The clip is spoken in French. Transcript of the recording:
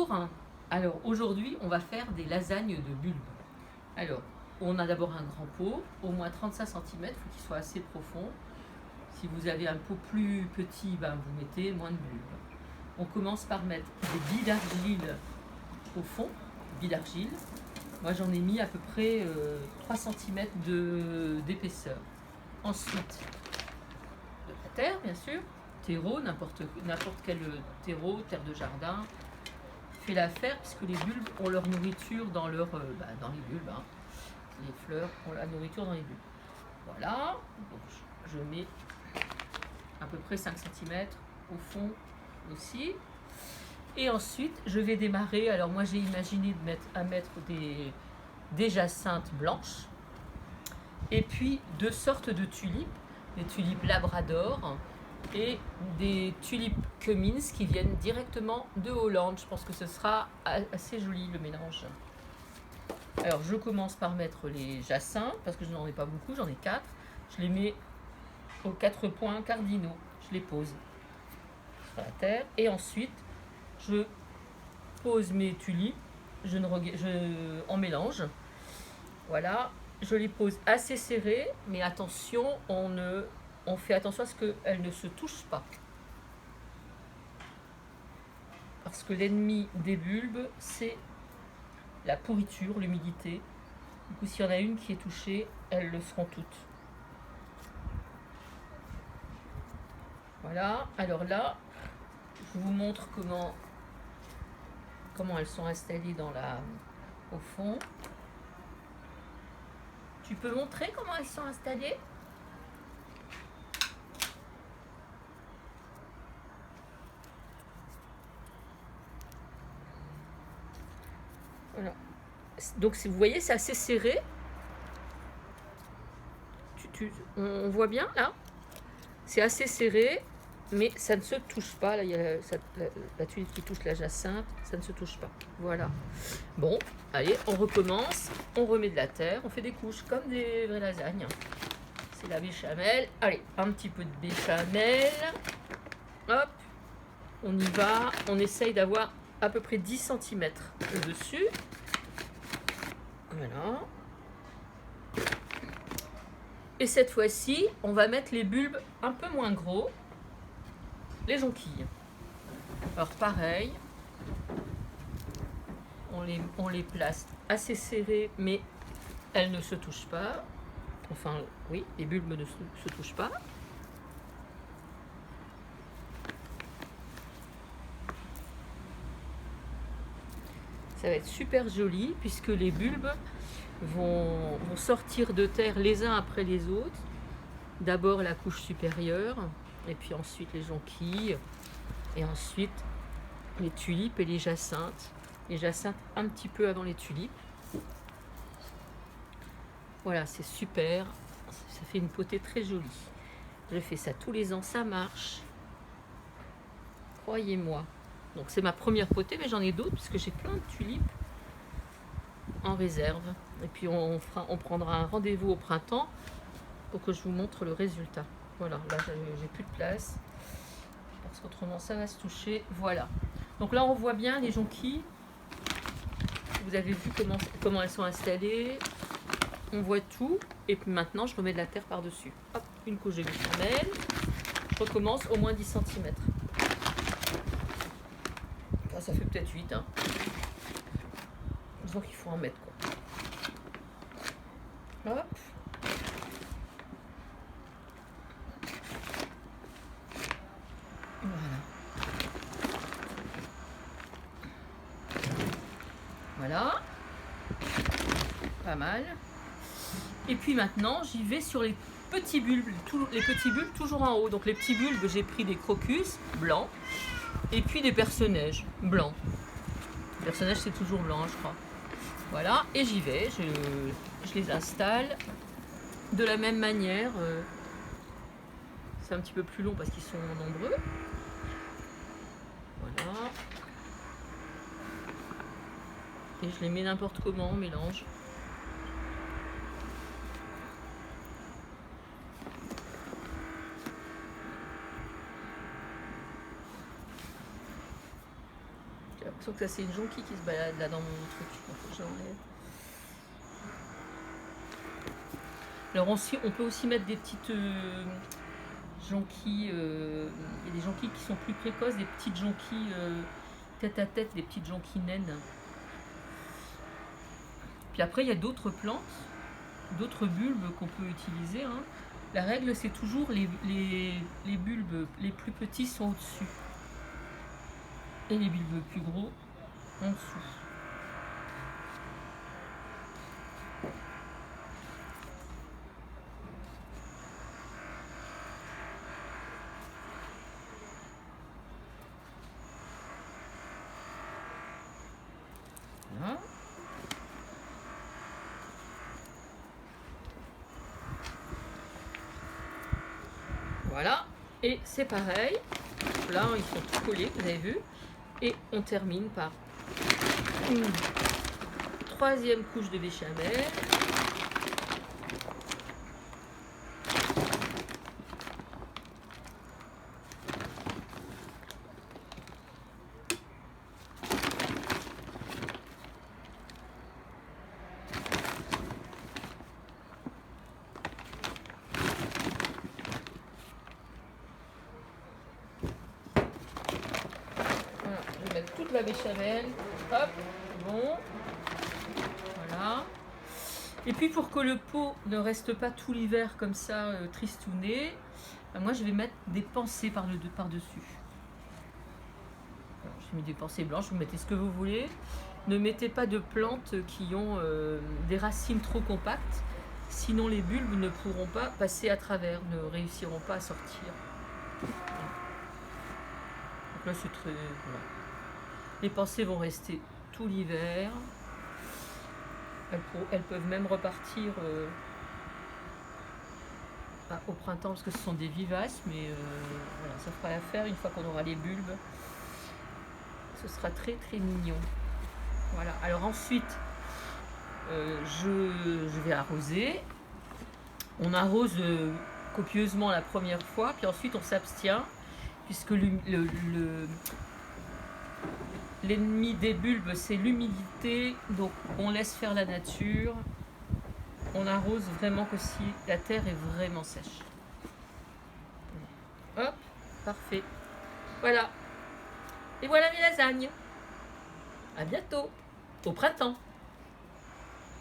Bonjour. Alors aujourd'hui on va faire des lasagnes de bulbes. Alors on a d'abord un grand pot, au moins 35 cm, il faut qu'il soit assez profond. Si vous avez un pot plus petit, vous mettez moins de bulbes. On commence par mettre des billes d'argile au fond, billes d'argile. Moi j'en ai mis à peu près 3 cm d'épaisseur. Ensuite de la terre bien sûr, terreau, n'importe quel terreau, terre de jardin. Fait l'affaire puisque les bulbes ont leur nourriture dans les bulbes. Les fleurs ont la nourriture dans les bulbes. Voilà, donc je mets à peu près 5 cm au fond aussi. Et ensuite, je vais démarrer. Alors moi, j'ai imaginé de mettre des jacinthes blanches et puis 2 sortes de tulipes, des tulipes labrador et des tulipes Cummins qui viennent directement de Hollande. Je pense que ce sera assez joli le mélange. Alors je commence par mettre les jacinthes parce que je n'en ai pas beaucoup, j'en ai 4. Je les mets aux 4 points cardinaux, je les pose sur la terre et ensuite je pose mes tulipes, en mélange. Voilà, je les pose assez serrées, mais attention, on fait attention à ce qu'elles ne se touchent pas. Parce que l'ennemi des bulbes, c'est la pourriture, l'humidité. Du coup, s'il y en a une qui est touchée, elles le seront toutes. Voilà, alors là, je vous montre comment elles sont installées au fond. Tu peux montrer comment elles sont installées ? Voilà. Donc vous voyez, c'est assez serré. On voit bien là ? C'est assez serré, mais ça ne se touche pas. Là, il y a la tulipe qui touche la jacinthe, ça ne se touche pas. Voilà. Bon, allez, on recommence. On remet de la terre, on fait des couches comme des vraies lasagnes. C'est la béchamel. Allez, un petit peu de béchamel. Hop, on y va. On essaye d'avoir à peu près 10 cm au-dessus. Voilà. Et cette fois-ci, on va mettre les bulbes un peu moins gros, les jonquilles. Alors pareil, on les place assez serrées, mais elles ne se touchent pas. Enfin, oui, les bulbes ne se touchent pas. Ça va être super joli puisque les bulbes vont sortir de terre les uns après les autres. D'abord la couche supérieure, et puis ensuite les jonquilles, et ensuite les tulipes et les jacinthes. Les jacinthes un petit peu avant les tulipes. Voilà, c'est super. Ça fait une potée très jolie. Je fais ça tous les ans, ça marche. Croyez-moi. Donc c'est ma première potée, mais j'en ai d'autres puisque j'ai plein de tulipes en réserve. Et puis on prendra un rendez-vous au printemps pour que je vous montre le résultat. Voilà, là j'ai plus de place parce qu'autrement ça va se toucher. Voilà. Donc là on voit bien les jonquilles. Vous avez vu comment elles sont installées. On voit tout. Et puis maintenant je remets de la terre par-dessus. Hop, une couche de béchamel. Je recommence au moins 10 cm. Ça fait peut-être 8. Disons qu'il faut en mettre quoi. Hop. Voilà. Voilà. Pas mal. Et puis maintenant, j'y vais sur les petits bulbes. Les petits bulbes toujours en haut. Donc les petits bulbes, j'ai pris des crocus blancs. Et puis des personnages blancs. Les personnages, c'est toujours blanc, je crois. Voilà. Et j'y vais. Je les installe de la même manière. C'est un petit peu plus long parce qu'ils sont nombreux. Voilà. Et je les mets n'importe comment, on mélange. l'impression que ça c'est une jonquille qui se balade là dans mon truc. J'enlève. Alors on peut aussi mettre des petites jonquilles. Il y a des jonquilles qui sont plus précoces, des petites jonquilles tête à tête, des petites jonquilles naines. Puis après il y a d'autres plantes, d'autres bulbes qu'on peut utiliser. Hein. La règle c'est toujours les bulbes les plus petits sont au-dessus. Et les bulbes plus gros en dessous. Voilà. Voilà. Et c'est pareil. Là, ils sont tous collés, vous avez vu. Et on termine par une troisième couche de béchamel. Toute la béchamel, hop, bon, voilà. Et puis pour que le pot ne reste pas tout l'hiver comme ça tristouné, moi je vais mettre des pensées par-dessus. J'ai mis des pensées blanches, vous mettez ce que vous voulez. Ne mettez pas de plantes qui ont des racines trop compactes, sinon les bulbes ne pourront pas passer à travers, ne réussiront pas à sortir. Donc là c'est très... Voilà. Les pensées vont rester tout l'hiver. Elles peuvent même repartir au printemps parce que ce sont des vivaces, mais voilà, ça fera l'affaire une fois qu'on aura les bulbes. Ce sera très très mignon. Voilà. Alors ensuite, je vais arroser. On arrose copieusement la première fois, puis ensuite on s'abstient puisque l'ennemi des bulbes, c'est l'humidité, donc on laisse faire la nature. On arrose vraiment que si la terre est vraiment sèche. Hop, parfait. Voilà. Et voilà mes lasagnes. À bientôt, au printemps.